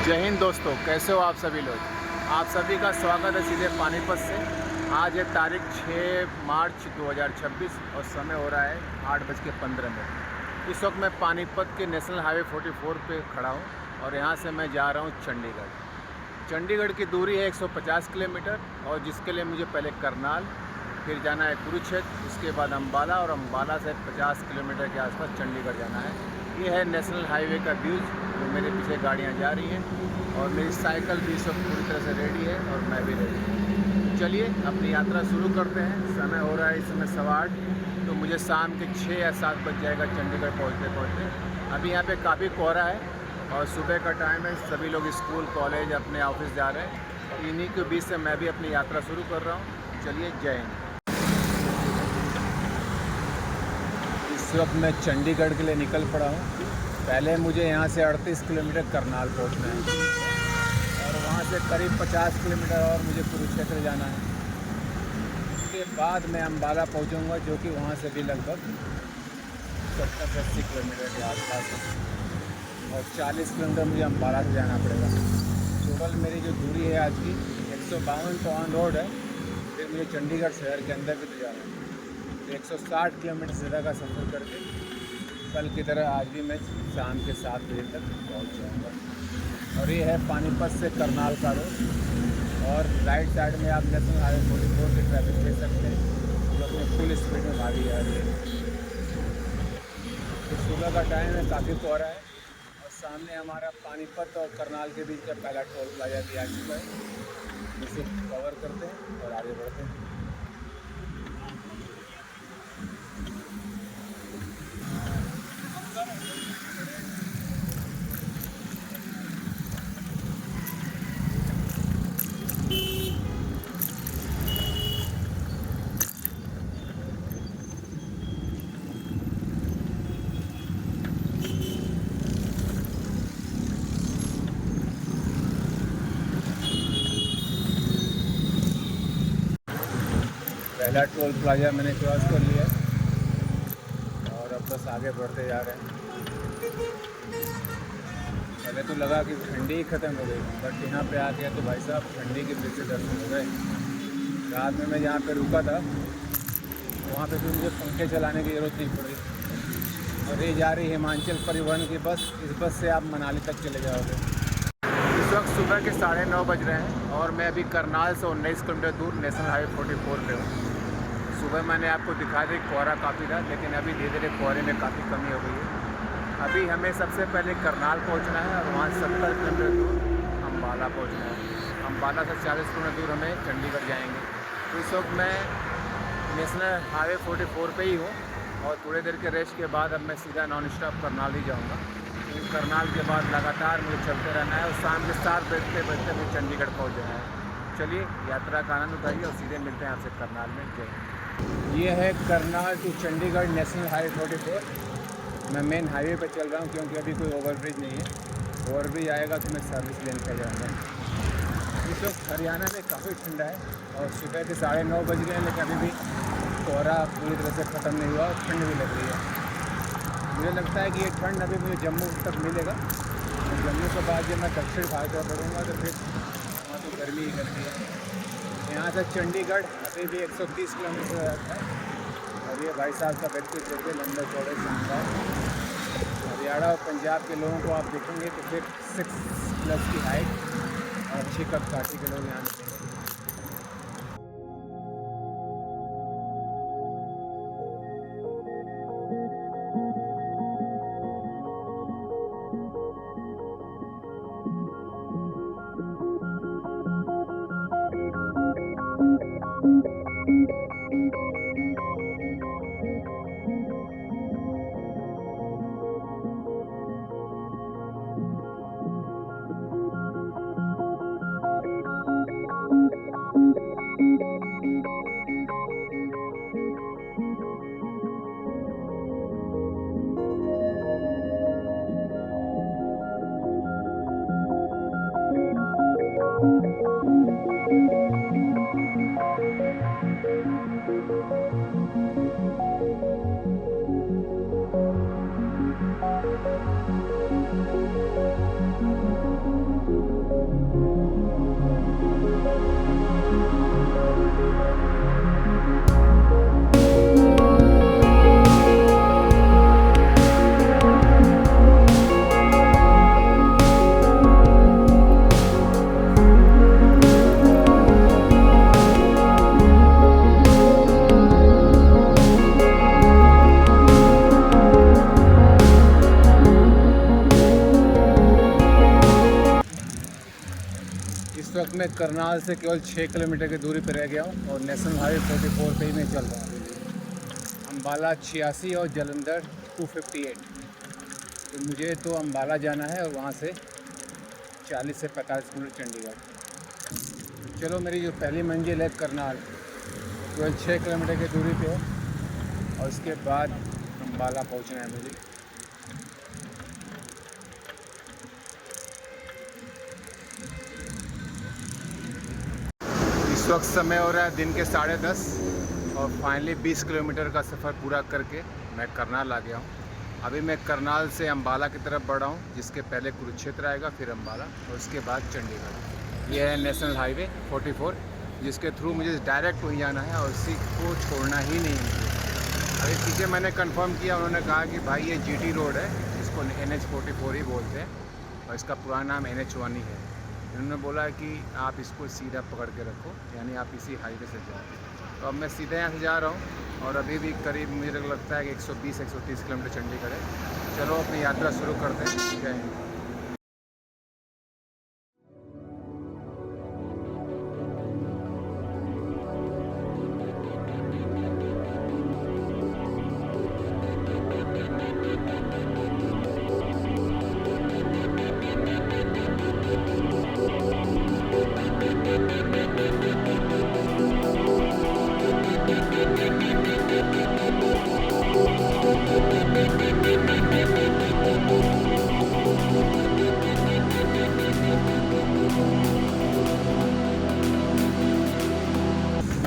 जय हिंद दोस्तों, कैसे हो आप सभी लोग। आप सभी का स्वागत है सीधे पानीपत से। आज है तारीख 6 मार्च 2026 और समय हो रहा है 8:15। इस वक्त मैं पानीपत के नेशनल हाईवे 44 पे खड़ा हूँ और यहाँ से मैं जा रहा हूँ चंडीगढ़। चंडीगढ़ की दूरी है 150 किलोमीटर और जिसके लिए मुझे पहले करनाल, फिर जाना है कुरुक्षेत्र, उसके बाद अम्बाला और अम्बाला से 50 किलोमीटर के आसपास चंडीगढ़ जाना है। ये है नेशनल हाईवे का व्यूज़। जो मेरे पीछे गाड़ियाँ जा रही हैं और मेरी साइकिल भी सब पूरी तरह से रेडी है और मैं भी रेडी हूँ। चलिए अपनी यात्रा शुरू करते हैं। समय हो रहा है इस समय 8:15, तो मुझे शाम के 6 या 7 बज जाएगा चंडीगढ़ पहुँचते। अभी यहाँ पे काफ़ी कोहरा है और सुबह का टाइम है, सभी लोग स्कूल कॉलेज अपने ऑफिस जा रहे हैं। इन्हीं के बीच से मैं भी अपनी यात्रा शुरू कर रहा हूँ। चलिए, जय हिंद। इस वक्त मैं चंडीगढ़ के लिए निकल पड़ा हूँ। पहले मुझे यहाँ से 38 किलोमीटर करनाल पहुँचना है और वहाँ से करीब 50 किलोमीटर और मुझे कुरुक्षेत्र जाना है। उसके बाद मैं अम्बाला पहुँचूँगा, जो कि वहाँ से भी लगभग 70-80 किलोमीटर के आसपास है और 40 किलोमीटर मुझे अम्बाला से जाना पड़ेगा। टोटल मेरी जो दूरी है आज की 152 तो ऑन रोड है, फिर मुझे चंडीगढ़ शहर के अंदर भी तो जाना है। तो 160 किलोमीटर से ज़्यादा का सफ़र करके कल की तरह आज भी मैं शाम के 7 बजे तक पहुंच जाऊँगा। और ये है पानीपत से करनाल का रोड और राइट साइड में आप नेशनल हाईवे 44 की ट्रैफिक देख सकते हैं, जो अपने फुल स्पीड में भागी जा रही है। तो सुबह का टाइम है, काफ़ी कोहरा है और सामने हमारा पानीपत और करनाल के बीच का पहला टोल प्लाजा भी आ चुका है। इसे कवर करते हैं और आगे बढ़ते हैं। पहला टोल प्लाजा मैंने क्रॉस कर लिया और अब बस आगे बढ़ते जा रहे हैं। पहले तो लगा कि ठंडी ही ख़त्म हो गई, बट यहाँ पे आ गया तो भाई साहब ठंडी के फिर से दर्शन हो गए। रात में मैं जहाँ पे रुका था वहाँ पे भी मुझे पंखे चलाने की ज़रूरत नहीं पड़ी। और ये जा रही हिमाचल परिवहन की बस। इस बस से आप मनाली तक चले जाओगे। इस वक्त सुबह के 9:30 बज रहे हैं और मैं अभी करनाल से 19 किलोमीटर दूर नेशनल हाईवे 44 पे हूँ। सुबह मैंने आपको दिखा दी कोहरा काफ़ी था, लेकिन अभी धीरे धीरे कोहरे में काफ़ी कमी हो गई है। अभी हमें सबसे पहले करनाल पहुंचना है और वहाँ 70 किलोमीटर दूर अम्बाला पहुंचना है। अम्बाला से 40 किलोमीटर दूर हमें चंडीगढ़ जाएंगे। तो इस वक्त मैं नेशनल हाईवे 44 पे ही हूँ और थोड़ी देर के रेस्ट के बाद अब मैं सीधा नॉन स्टॉप करनाल ही जाऊँगा। करनाल के बाद लगातार मुझे चलते रहना है और शाम के 7 बजते बजते मुझे चंडीगढ़ पहुँच जाना है। चलिए यात्रा का आनंद उठाइए और सीधे मिलते हैं आपसे करनाल में। जय। ये है Karnal to Chandigarh national highway 44। मैं मेन हाईवे पर चल रहा हूँ क्योंकि अभी कोई ओवरब्रिज नहीं है। ओवरब्रिज आएगा तो मैं सर्विस लेने का जाऊँगा। इस वक्त हरियाणा में काफ़ी ठंडा है और सुबह के 9:30 बज गए, लेकिन अभी भी कोहरा पूरी तरह से ख़त्म नहीं हुआ और ठंड भी लग रही है। मुझे लगता है कि ये ठंड अभी मुझे जम्मू तक मिलेगा और जम्मू के बाद जब मैं दक्षिण भारत में बढ़ूँगा तो फिर वहाँ तो गर्मी ही गर्मी है। यहाँ से चंडीगढ़ अभी भी 130 किलोमीटर है और ये भाई साहब का व्यक्ति चलते लंबे चौड़े शानदार। हरियाणा और पंजाब के लोगों को आप देखेंगे तो फिर 6+ की हाइट और अच्छी कद काठी के लोग यहाँ मिलेंगे। वक्त मैं करनाल से केवल 6 किलोमीटर की दूरी पर रह गया हूँ और नेशनल हाईवे 44 पे ही मैं चल रहा हूँ। अम्बाला 86 और जलंधर 258। तो मुझे तो अम्बाला जाना है और वहाँ से 40 से 45 मिनट चंडीगढ़। तो चलो, मेरी जो पहली मंजिल है करनाल, केवल 6 किलोमीटर की दूरी पे है और उसके बाद अम्बाला पहुँचना है मुझे। इस वक्त समय हो रहा है दिन के 10:30 और फाइनली 20 किलोमीटर का सफ़र पूरा करके मैं करनाल आ गया हूँ। अभी मैं करनाल से अम्बाला की तरफ बढ़ रहा हूँ, जिसके पहले कुरुक्षेत्र आएगा, फिर अम्बाला और उसके बाद चंडीगढ़। ये है नेशनल हाईवे 44, जिसके थ्रू मुझे डायरेक्ट वहीं जाना है और इसी को छोड़ना ही नहीं है मुझे। अभी पीछे मैंने कंफर्म किया, उन्होंने कहा कि भाई ये GT रोड है, जिसको NH44 ही बोलते हैं और इसका पुराना नाम NH1 ही है। उन्होंने बोला कि आप इसको सीधा पकड़ के रखो, यानी आप इसी हाईवे से जाओ। तो अब मैं सीधे यहाँ से जा रहा हूँ और अभी भी करीब मुझे लगता है कि 120-130 किलोमीटर चंडीगढ़ है। चलो अपनी यात्रा शुरू करते हैं। जय हिंद।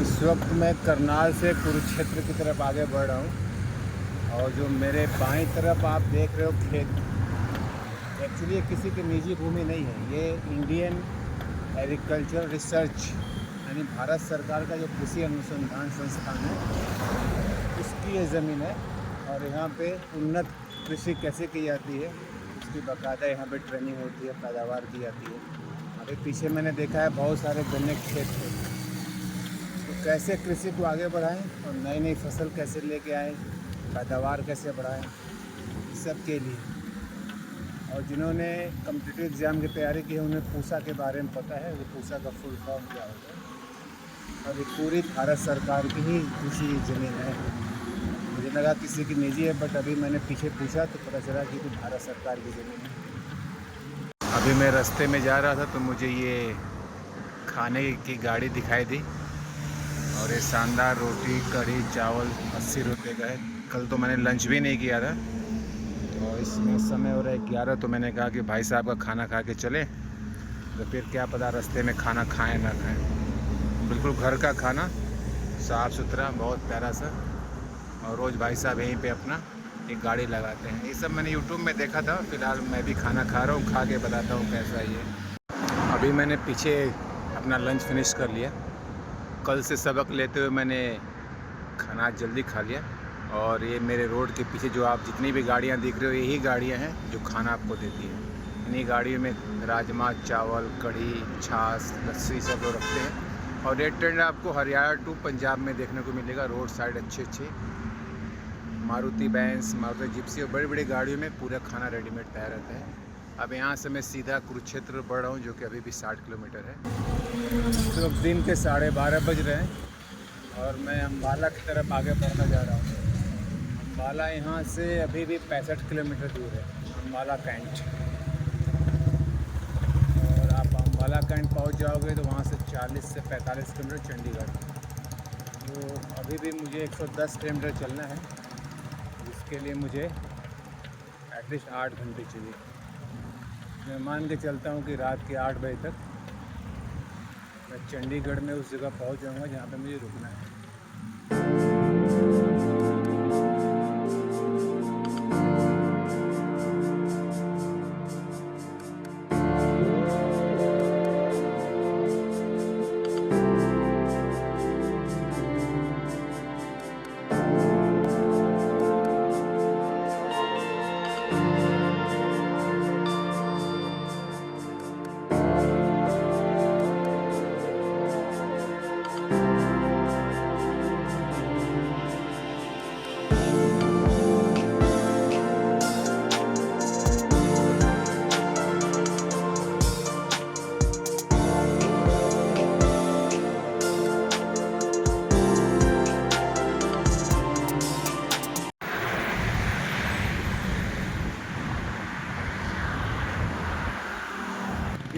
इस वक्त मैं करनाल से कुरुक्षेत्र की तरफ आगे बढ़ रहा हूँ और जो मेरे बाईं तरफ आप देख रहे हो खेत, एक्चुअली ये किसी की निजी भूमि नहीं है। ये इंडियन एग्रीकल्चर रिसर्च यानी भारत सरकार का जो कृषि अनुसंधान संस्थान है, उसकी ये ज़मीन है और यहाँ पे उन्नत कृषि कैसे की जाती है उसकी बाकायदा यहाँ पे ट्रेनिंग होती है, पैदावार की जाती है। अभी पीछे मैंने देखा है बहुत सारे गन्ने के खेत थे। तो कैसे कृषि को आगे बढ़ाएं और नई नई फसल कैसे लेके आएँ, पैदावार कैसे बढ़ाएं, सब के लिए। और जिन्होंने कॉम्पिटिटिव एग्ज़ाम की तैयारी की है उन्हें पूसा के बारे में पता है, वो पूसा का फुल फॉर्म क्या होता है। और ये पूरी भारत सरकार की ही कृषि ज़मीन है। मुझे लगा किसी की निजी है, बट अभी मैंने पीछे पूछा तो पता चला कि तो भारत सरकार की ज़मीन है। अभी मैं रास्ते में जा रहा था तो मुझे ये खाने की गाड़ी दिखाई दी और ये शानदार रोटी कढ़ी चावल 80 रुपये का है। कल तो मैंने लंच भी नहीं किया था और इसमें समय हो रहा है 11, तो मैंने कहा कि भाई साहब का खाना खा के चले, तो फिर क्या पता रास्ते में खाना खाएं ना खाएं। बिल्कुल घर का खाना, साफ़ सुथरा, बहुत प्यारा सा। और रोज़ भाई साहब यहीं पे अपना एक गाड़ी लगाते हैं। ये सब मैंने यूट्यूब में देखा था। फ़िलहाल मैं भी खाना खा रहा हूँ, खा के बताता हूँ कैसा ये। अभी मैंने पीछे अपना लंच फिनिश कर लिया। कल से सबक लेते हुए मैंने खाना जल्दी खा लिया और ये मेरे रोड के पीछे जो आप जितनी भी गाड़ियाँ दिख रहे हो, यही गाड़ियाँ हैं जो खाना आपको देती है। इन्हीं गाड़ियों में राजमा चावल कढ़ी छाछ लस्सी सब लोग रखते हैं। और रेड ट्रेंड आपको हरियाणा टू पंजाब में देखने को मिलेगा। रोड साइड अच्छे मारुति बैंस, मारुति जिप्सी और बड़ी बड़ी गाड़ियों में पूरा खाना रेडीमेड तैयार रहता है। अब यहाँ से मैं सीधा कुरुक्षेत्र बढ़ रहा हूँ, जो कि अभी भी 60 किलोमीटर है। तो दिन के 12:30 बज रहे हैं और मैं अम्बाला की तरफ आगे बढ़ना जा रहा हूँ। अम्बाला यहाँ से अभी भी 65 किलोमीटर दूर है, अम्बाला कैंट। और आप अम्बाला कैंट पहुँच जाओगे तो वहाँ से 40 से 45 किलोमीटर चंडीगढ़। तो अभी भी मुझे 110 किलोमीटर चलना है, जिसके लिए मुझे एटलीस्ट 8 घंटे चाहिए। मैं मान के चलता हूँ कि रात के 8 बजे तक मैं चंडीगढ़ में उस जगह पहुँच जाऊँगा जहाँ पे मुझे रुकना है।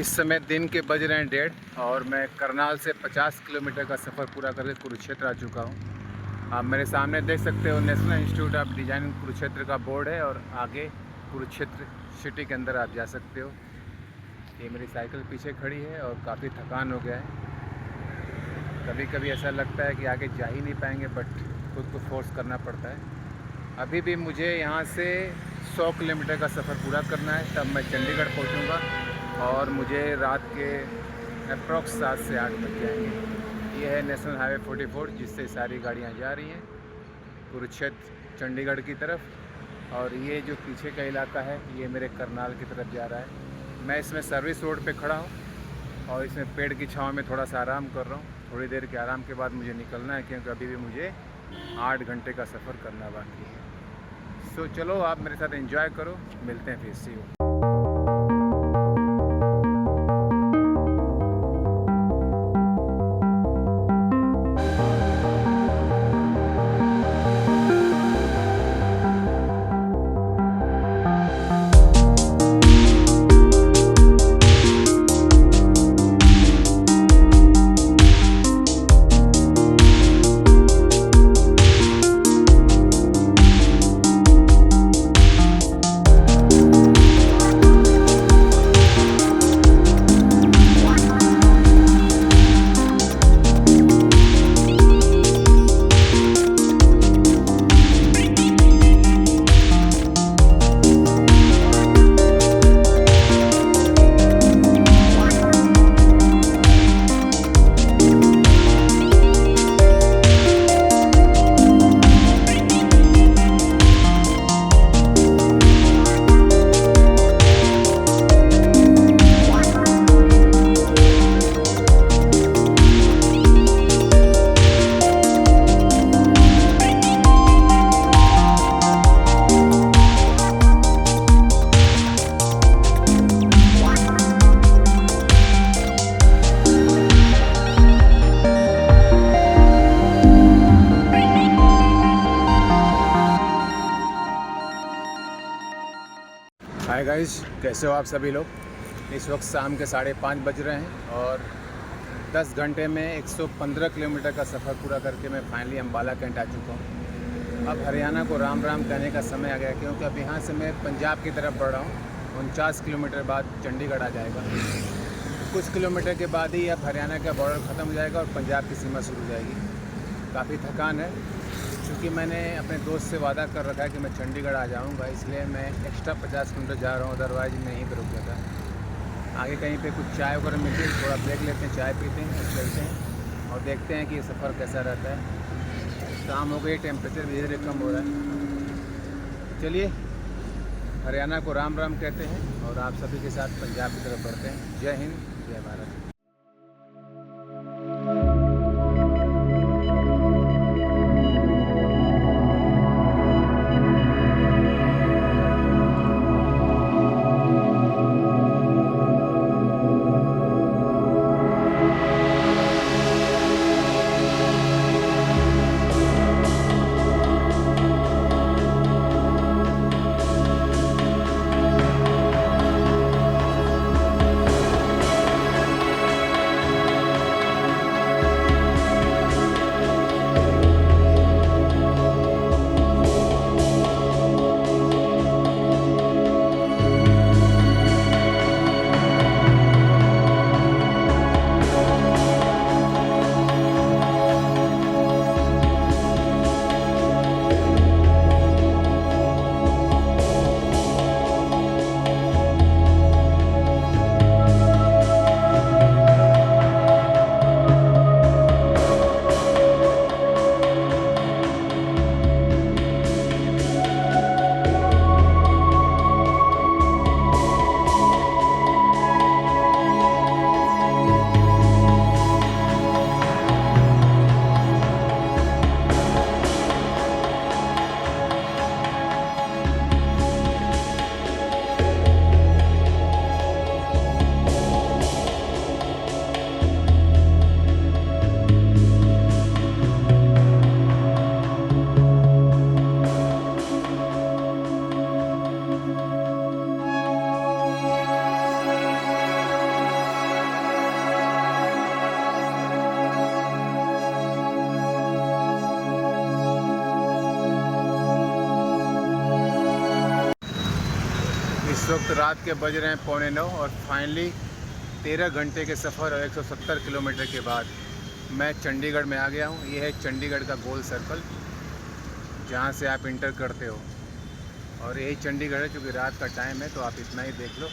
इस समय दिन के बज रहे हैं 1:30 और मैं करनाल से 50 किलोमीटर का सफ़र पूरा करके कुरुक्षेत्र आ चुका हूँ। आप मेरे सामने देख सकते हो national institute of design Kurukshetra का बोर्ड है और आगे कुरुक्षेत्र सिटी के अंदर आप जा सकते हो। ये मेरी साइकिल पीछे खड़ी है और काफ़ी थकान हो गया है। कभी कभी ऐसा लगता है कि आगे जा ही नहीं पाएंगे, बट खुद को फोर्स करना पड़ता है। अभी भी मुझे यहाँ से 100 किलोमीटर का सफ़र पूरा करना है, तब मैं चंडीगढ़ पहुँचूँगा और मुझे रात के अप्रॉक्स 7 से 8 बज जाएंगे। ये है नेशनल हाईवे 44 जिससे सारी गाड़ियाँ जा रही हैं कुरुक्षेत्र चंडीगढ़ की तरफ। और ये जो पीछे का इलाका है ये मेरे करनाल की तरफ जा रहा है। मैं इसमें सर्विस रोड पे खड़ा हूँ और इसमें पेड़ की छाँव में थोड़ा सा आराम कर रहा हूँ। थोड़ी देर के आराम के बाद मुझे निकलना है, क्योंकि अभी भी मुझे 8 घंटे का सफ़र करना बाकी है। सो चलो आप मेरे साथ एंजॉय करो, मिलते हैं फिर सी यू। हाय गाइस, कैसे हो आप सभी लोग। इस वक्त शाम के 5:30 बज रहे हैं और 10 घंटे में 115 किलोमीटर का सफ़र पूरा करके मैं फाइनली अम्बाला कैंट आ चुका हूँ। अब हरियाणा को राम राम कहने का समय आ गया, क्योंकि अब यहाँ से मैं पंजाब की तरफ बढ़ रहा हूँ। 49 किलोमीटर बाद चंडीगढ़ आ जाएगा। कुछ किलोमीटर के बाद ही अब हरियाणा का बॉर्डर ख़त्म हो जाएगा और पंजाब की सीमा शुरू हो जाएगी। काफ़ी थकान है, क्योंकि मैंने अपने दोस्त से वादा कर रखा है कि मैं चंडीगढ़ आ जाऊंगा, इसलिए मैं एक्स्ट्रा 50 किलोमीटर जा रहा हूँ। अदरवाइज़ मैं यहीं पर रुक जाता। आगे कहीं पे कुछ चाय वगैरह मिलती है, थोड़ा ब्रेक लेते हैं, चाय पीते हैं और चलते हैं और देखते हैं कि ये सफ़र कैसा रहता है। शाम हो गई, टेम्परेचर धीरे धीरे कम हो रहा है। चलिए हरियाणा को राम राम कहते हैं और आप सभी के साथ पंजाब की तरफ बढ़ते हैं। जय हिंद, जय भारत। वक्त रात के बज रहे हैं 8:45 और फाइनली 13 घंटे के सफ़र और 170 किलोमीटर के बाद मैं चंडीगढ़ में आ गया हूँ। ये है चंडीगढ़ का गोल सर्कल जहाँ से आप इंटर करते हो, और यही चंडीगढ़ है। क्योंकि रात का टाइम है तो आप इतना ही देख लो।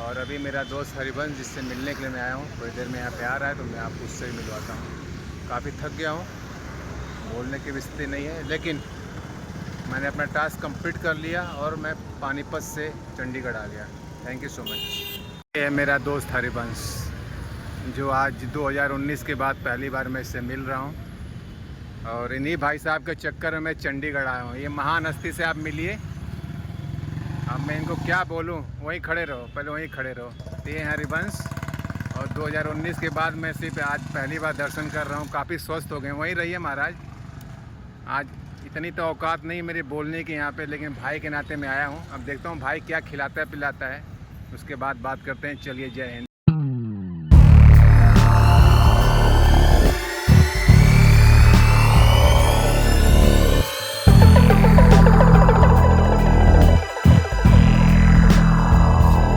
और अभी मेरा दोस्त हरिवंश, जिससे मिलने के लिए मैं आया हूँ, थोड़ी देर में यहाँ पे आ रहा है, तो मैं आपको उससे ही मिलवाता हूँ। काफ़ी थक गया हूँ, बोलने की भी स्थिति नहीं है, लेकिन मैंने अपना टास्क कंप्लीट कर लिया और मैं पानीपत से चंडीगढ़ आ गया। Thank you so much. ये है मेरा दोस्त हरिवंश, जो आज 2019 के बाद पहली बार मैं इससे मिल रहा हूँ, और इन्हीं भाई साहब के चक्कर में मैं चंडीगढ़ आया हूँ। ये महान हस्ती से आप मिलिए। अब मैं इनको क्या बोलूँ, वहीं खड़े रहो, पहले वहीं खड़े रहो। ये हरिवंश, और 2019 के बाद मैं सिर्फ आज पहली बार दर्शन कर रहा हूँ। काफ़ी स्वस्थ हो गए। वहीं रहिए महाराज। आज इतनी तो औकात नहीं मेरी बोलने की यहाँ पे, लेकिन भाई के नाते मैं आया हूँ। अब देखता हूँ भाई क्या खिलाता है पिलाता है, उसके बाद बात करते हैं। चलिए, जय हिंद।